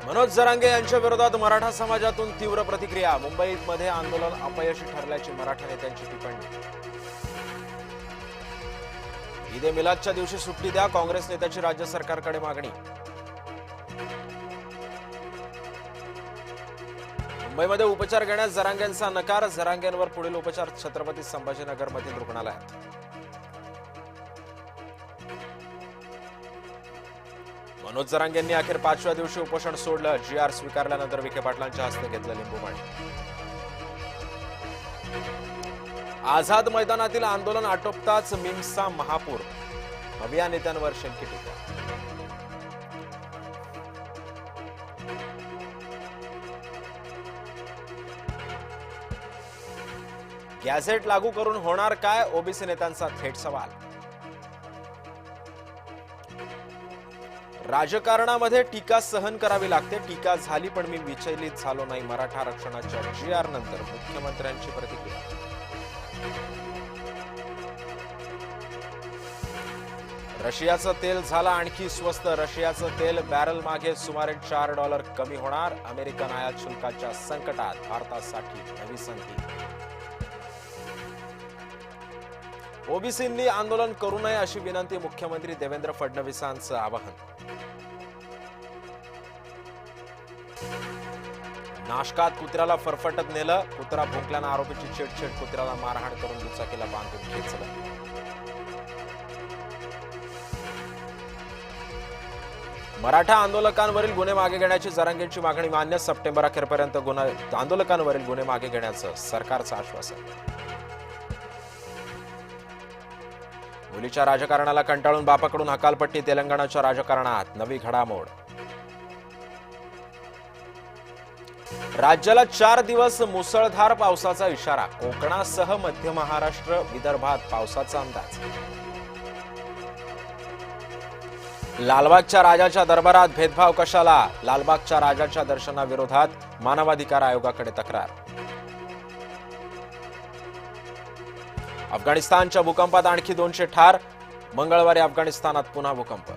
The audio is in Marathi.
मनोज जरांगे यांच्या विरोधात मराठा समाजातून तीव्र प्रतिक्रिया। मुंबईमध्ये आंदोलन अपयशी ठरल्याची मराठा नेत्यांची टिप्पणी। ईद मिलादच्या दिवशी सुट्टी द्या, काँग्रेस नेत्याची राज्य सरकारकडे मागणी। मुंबईमध्ये उपचार घेण्यास जरांगेंचा नकार, जरांगेंवर पुढील उपचार छत्रपती संभाजीनगरमधील रुग्णालयात। मनोज जरांगेंनी अखेर 5व्या दिवशी उपोषण सोडलं। GR स्वीकारल्यानंतर विखे पाटलांच्या हस्ते घेतलं लिंबू पाणी। आझाद मैदानातील आंदोलन आटोपताच मिम्सचा महापूर, हव्या नेत्यांवर शेंकी टीका। गॅझेट लागू करून होणार काय, ओबीसी नेत्यांचा थेट सवाल। राजकारणामध्ये टीका सहन करावी लागते, टीका झाली पण मी विचलित झालो नाही। मराठा आरक्षणाच्या GR नंतर मुख्यमंत्र्यांची प्रतिक्रिया। रशियाचं तेल झालं आणखी स्वस्त, रशियाचं तेल बॅरल मागे सुमारे $4 कमी होणार। अमेरिकन आयात शुल्काच्या संकटात भारतासाठी नवी संधी। ओबीसींनी आंदोलन करू नये अशी विनंती, मुख्यमंत्री देवेंद्र फडणवीसांचं आवाहन। नाशकात कुत्र्याला फरफटत नेलं, कुत्रा भुंकल्यानं आरोपीची चिडचिड, कुत्र्याला मारहाण करून दुचाकीला बांधून खेचलं। मराठा आंदोलकांवरील गुन्हे मागे घेण्याची जरांगेंची मागणी मान्य, सप्टेंबर अखेरपर्यंत आंदोलकांवरील गुन्हे मागे घेण्याचं सरकारचं आश्वासन। मुलीच्या राजकारणाला कंटाळून बापाकडून हकालपट्टी, तेलंगणाच्या राजकारणात नवी घडामोड। राज्याला 4 दिवस मुसळधार पावसाचा इशारा, कोकणासह मध्य महाराष्ट्र विदर्भात पावसाचा अंदाज। लालबागच्या राजाच्या दरबारात भेदभाव कशाला, लालबागच्या राजाच्या दर्शनाविरोधात मानवाधिकार आयोगाकडे तक्रार। अफगाणिस्तानच्या भूकंपात आणखी 200 ठार, मंगळवारी अफगाणिस्तानात पुन्हा भूकंप।